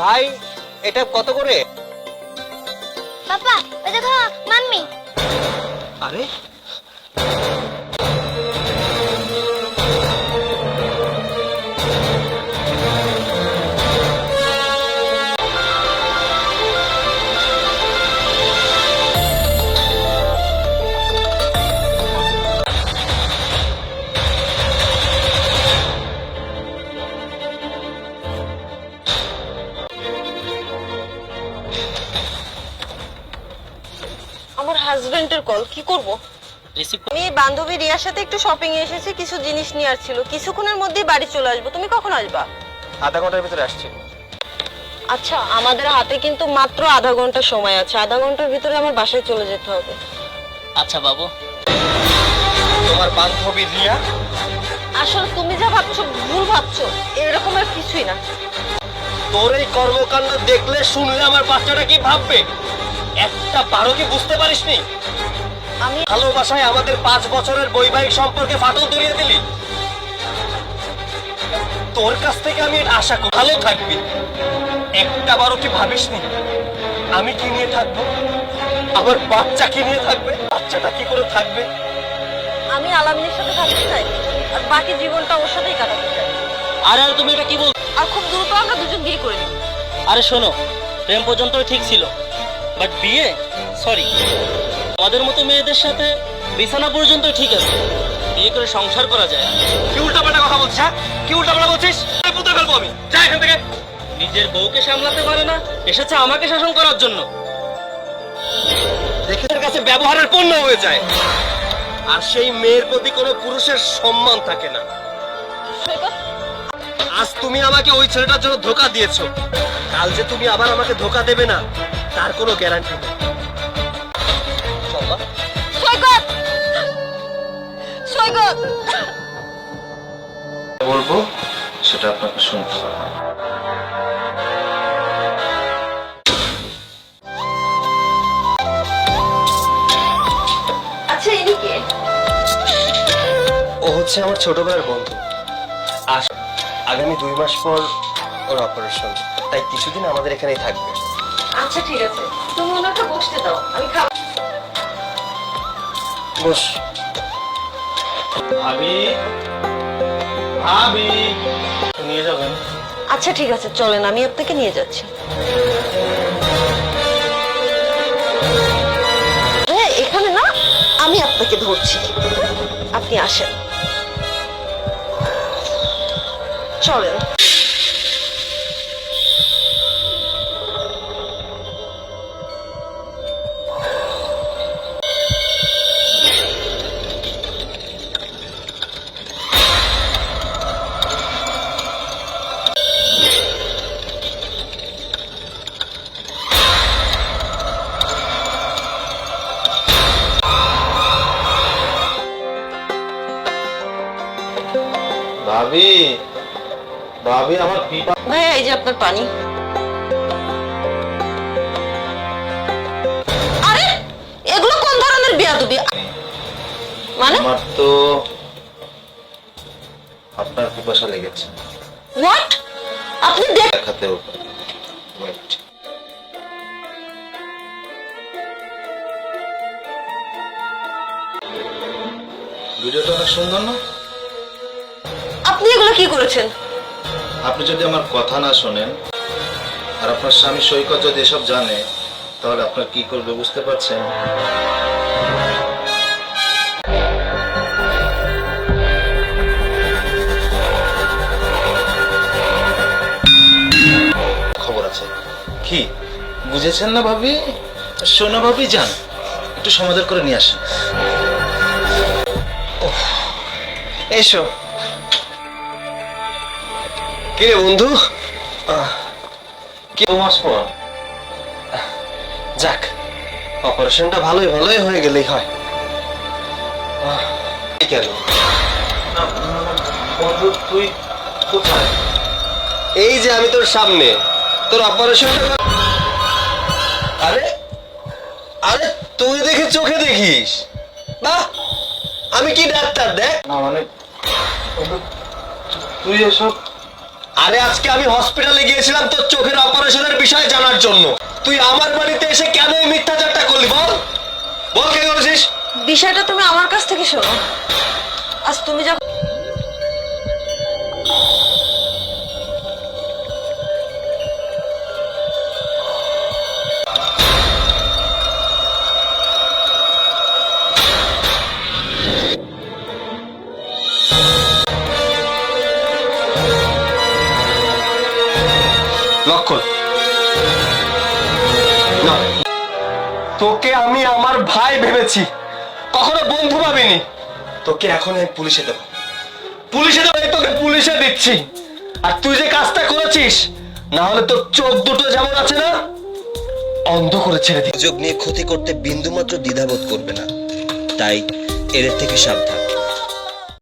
ভাই এটা কত করে? পাপা ওই দেখো মাম্মি। আরে আমার হাজবেন্ডের কল, কি করব? আমি বান্ধবী রিয়ার সাথে একটু শপিং এ এসেছি, কিছু জিনিস নেওয়ার ছিল। কিছুক্ষণের মধ্যেই বাড়ি চলে আসবো। তুমি কখন আসবা? আধা ঘন্টার ভিতরে আসছি। আচ্ছা, আমাদের হাতে কিন্তু মাত্র আধা ঘন্টা সময় আছে। আধা ঘন্টার ভিতরে আমার বাসায় চলে যেতে হবে। আচ্ছা বাবু। তোমার বান্ধবী রিয়া? আসলে তুমি যা ভাবছো ভুল ভাবছো, এরকম আর কিছুই না। তোর এই কর্মকাণ্ড দেখলে শুনলে আমার বাচ্চাটা কি ভাববে? একটা বারো কি বুঝতে পারিসনি? আমি ভালোবাসায় আমাদের 5 বছরের বৈবাহিক সম্পর্কে ফাটল ধরিয়ে দিলি। তোর কাছ থেকে আমি এটা আশা করি ভালো থাকবি। একটা বারো কি ভাবিসনি আমি কি নিয়ে থাকবো? আমার বাচ্চা কি নিয়ে থাকবে? বাচ্চাটা কি করে থাকবে? আমি আলামিনের সাথে থাকতে চাই, আর বাকি জীবনটা ওর সাথেই কাটাতে চাই। আরে আর তুমি এটা কি বল? আর খুব দ্রুত আমরা দুজন বিয়ে করে নিই। আরে শোনো, প্রেম পর্যন্তই ঠিক ছিল, বাট বিয়ে সরি। আমাদের মতো মেয়েদের সাথে বিছানা পর্যন্তই ঠিক আছে, বিয়ে করে সংসার করা যায়। কি উল্টাপাল্টা কথা বলছিস? হ্যাঁ কি উল্টাপাল্টা বলছিস? পুঁতে ফেলবো আমি। যা এখান থেকে। নিজের বউকে সামলাতে পারে না, এসেছে আমাকে শাসন করার জন্য। দেখের কাছে ব্যবহারের পণ্য হয়ে যায়, আর সেই মেয়ের প্রতি কোনো পুরুষের সম্মান থাকে না। সৈকত, আজ তুমি আমাকে ওই ছেলেটার জন্য ধোকা দিয়েছো, কাল যে তুমি আবার আমাকে ধোকা দেবে না তার কোনো গ্যারান্টি নেই। চল মা। সৈকত, সৈকত। বলবো সেটা আপনাকে শুনতে হবে। আচ্ছা, ইনি কে? ও হচ্ছে আমার ছোট ভাইয়ের বন্ধু। আগামী 2 মাস পর ওর অপারেশন, তাই কিছুদিন আমাদের এখানেই থাকবে। আচ্ছা ঠিক আছে, তুমি ওনাকে বসতে দাও, আমি খাবো। বস। ভাবি, ভাবি নিয়ে যাবেন? আচ্ছা ঠিক আছে, চলেন আমি আপনাকে নিয়ে যাচ্ছি। এখানে না, আমি আপনাকে ধরছি, আপনি আসেন, চলেন। ভাবি, ভাবি আমার পিপা। ভাইয়া, এই যে আপনার পানি। আরে এগুলো কোন ধরনের বেয়াদবি? মানে আমার তো আপনার পিপাসা লেগেছে, হোয়াট? আপনি দেখাতেও Wait. ভিডিওটা অনেক সুন্দর না? আপনি এগুলো কি করেছেন? আপনি যদি আমার কথা না শোনেন আর আপনার স্বামী সৈকত যদি এসব জানে তাহলে আপনার কি করবে বুঝতে পারছেন? খবর আছে কি বুঝেছেন না ভাবি? শোনো ভাবি, যান একটু সমাধান করে নিয়ে আসেন। এসো। কি রে বন্ধু? কি মাস পর? যাক, অপারেশনটা ভালোই ভালোই হয়ে গেলেই হয়। কেন বন্ধু তুই কোথায়? এই যে আমি তোর সামনে, তোর অপারেশনটা। আরে আরে তুই দেখে চোখে দেখিস? বাহ, আমি কি ডাক্তার দেখ। না মানে তুই এসব। আরে আজকে আমি হসপিটালে গিয়েছিলাম তোর চোখের অপারেশন জন্য। তুই আমার বাড়িতে এসে কেন এই মিথ্যাচারটা করলি বল? বল কে করেছিস? বিষয়টা তুমি আমার কাছ থেকে শোনো। আজ তুমি যখন লক্ষণ, না, তোকে আমি আমার ভাই ভেবেছি, কখনো বন্ধু ভাবিনি। তোকে এখন আমি পুলিশে দেবো, তোকে পুলিশে দিচ্ছি। আর তুই যে কাজটা করেছিস, না হলে তোর চোখ দুটো যেমন আছে না, অন্ধ করে ছেড়ে দিই। যোগ নিয়ে ক্ষতি করতে বিন্দুমাত্র দ্বিধাবোধ করবে না, তাই এদের থেকে সাবধান।